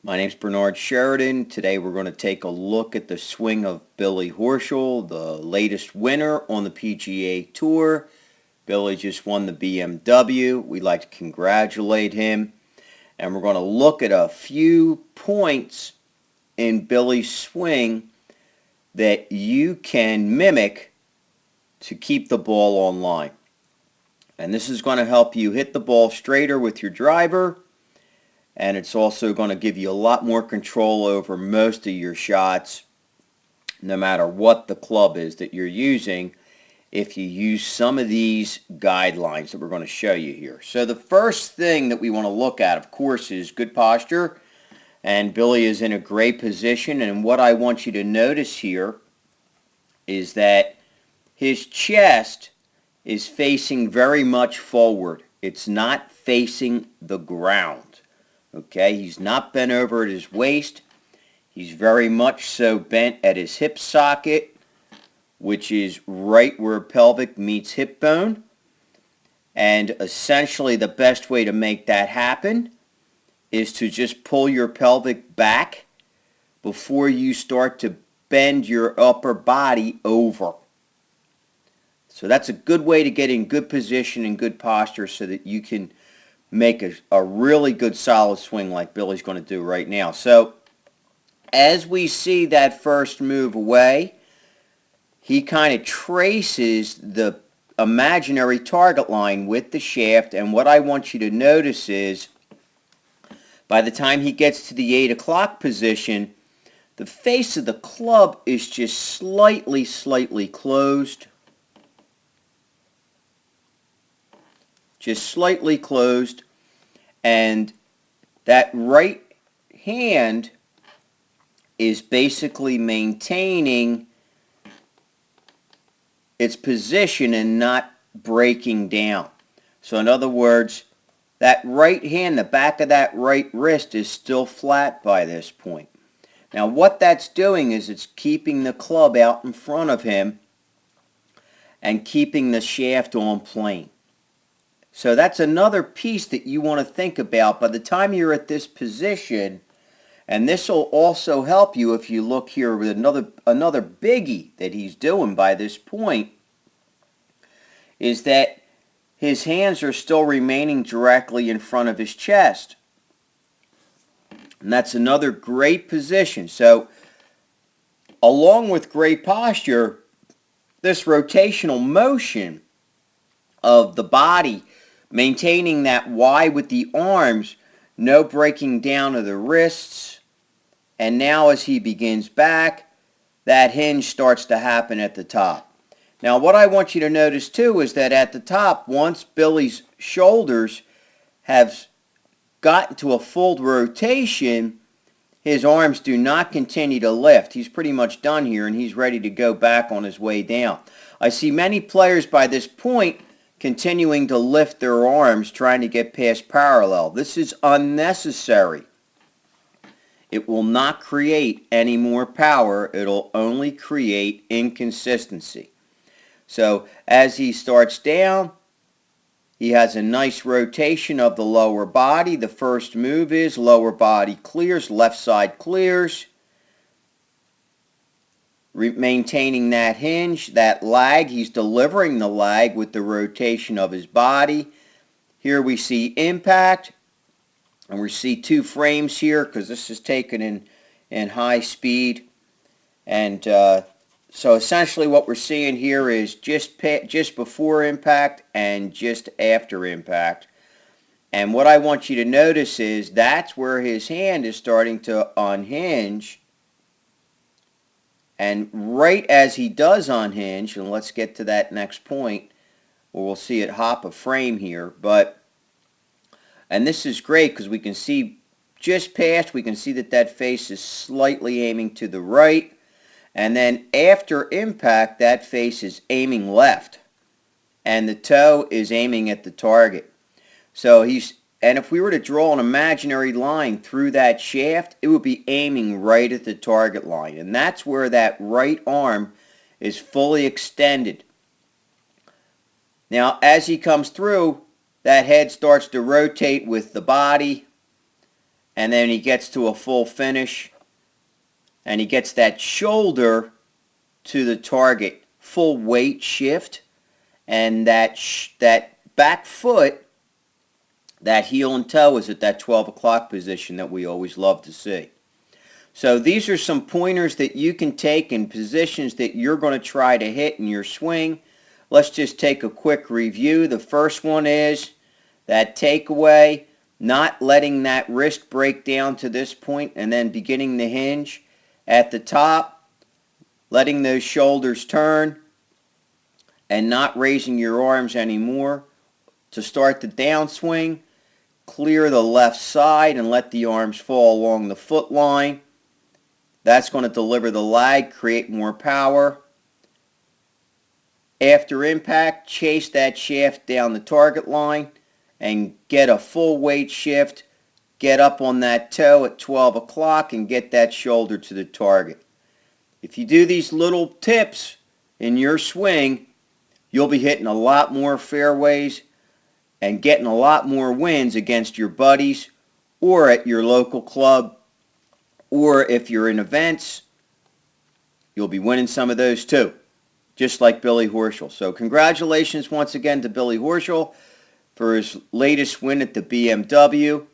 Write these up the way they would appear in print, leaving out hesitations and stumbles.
My name's Bernard Sheridan. Today we're going to take a look at the swing of Billy Horschel, the latest winner on the PGA Tour. Billy just won the BMW. We'd like to congratulate him. And we're going to look at a few points in Billy's swing that you can mimic to keep the ball on line. And this is going to help you hit the ball straighter with your driver. And it's also going to give you a lot more control over most of your shots, no matter what the club is that you're using, if you use some of these guidelines that we're going to show you here. So the first thing that we want to look at, of course, is good posture. And Billy is in a great position. And what I want you to notice here is that his chest is facing very much forward. It's not facing the ground. Okay, he's not bent over at his waist. He's very much so bent at his hip socket, which is right where pelvic meets hip bone. And essentially the best way to make that happen is to just pull your pelvic back before you start to bend your upper body over. So that's a good way to get in good position and good posture so that you can make a really good solid swing like Billy's going to do right now. So as we see that first move away, he kind of traces the imaginary target line with the shaft, and what I want you to notice is by the time he gets to the 8 o'clock position, the face of the club is just slightly closed. Just slightly closed, and that right hand is basically maintaining its position and not breaking down. So in other words, that right hand, the back of that right wrist is still flat by this point. Now what that's doing is it's keeping the club out in front of him and keeping the shaft on plane. So that's another piece that you want to think about by the time you're at this position, and this will also help you if you look here with another biggie that he's doing by this point, is that his hands are still remaining directly in front of his chest. And that's another great position. So along with great posture, this rotational motion of the body, maintaining that Y with the arms, no breaking down of the wrists, and now as he begins back, that hinge starts to happen at the top. Now what I want you to notice too is that at the top, once Billy's shoulders have gotten to a full rotation, his arms do not continue to lift. He's pretty much done here and he's ready to go back on his way down. I see many players by this point continuing to lift their arms, trying to get past parallel. This is unnecessary. It will not create any more power. It'll only create inconsistency. So as he starts down, he has a nice rotation of the lower body. The first move is lower body clears, left side clears. Maintaining that hinge, that lag, he's delivering the lag with the rotation of his body. Here we see impact, and we see 2 frames here because this is taken in high speed. And so essentially what we're seeing here is just before impact and just after impact. And what I want you to notice is that's where his hand is starting to unhinge. And right as he does unhinge, and let's get to that next point where we'll see it hop a frame here, and this is great because we can see just past, we can see that face is slightly aiming to the right, and then after impact that face is aiming left and the toe is aiming at the target. So and if we were to draw an imaginary line through that shaft, it would be aiming right at the target line. And that's where that right arm is fully extended. Now, as he comes through, that head starts to rotate with the body, and then he gets to a full finish, and he gets that shoulder to the target, full weight shift, and that back foot, that heel and toe is at that 12 o'clock position that we always love to see. So these are some pointers that you can take in positions that you're going to try to hit in your swing. Let's just take a quick review. The first one is that takeaway, not letting that wrist break down to this point and then beginning the hinge. At the top, letting those shoulders turn and not raising your arms anymore. To start the downswing, clear the left side and let the arms fall along the foot line. That's going to deliver the lag, create more power. After impact, chase that shaft down the target line and get a full weight shift. Get up on that toe at 12 o'clock and get that shoulder to the target. If you do these little tips in your swing, you'll be hitting a lot more fairways and getting a lot more wins against your buddies or at your local club, or if you're in events, you'll be winning some of those too, just like Billy Horschel. So congratulations once again to Billy Horschel for his latest win at the BMW.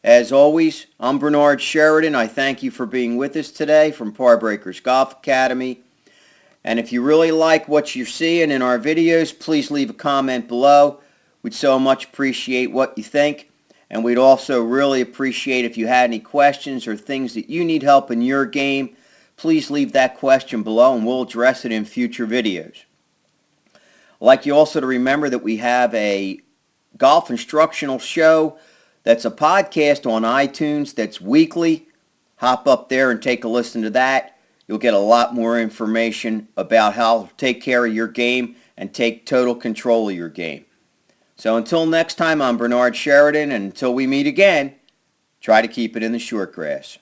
As always, I'm Bernard Sheridan. I thank you for being with us today from Par Breakers Golf Academy. And if you really like what you're seeing in our videos, please leave a comment below. We'd so much appreciate what you think. And we'd also really appreciate if you had any questions or things that you need help in your game. Please leave that question below and we'll address it in future videos. I'd like you also to remember that we have a golf instructional show that's a podcast on iTunes that's weekly. Hop up there and take a listen to that. You'll get a lot more information about how to take care of your game and take total control of your game. So until next time, I'm Bernard Sheridan, and until we meet again, try to keep it in the short grass.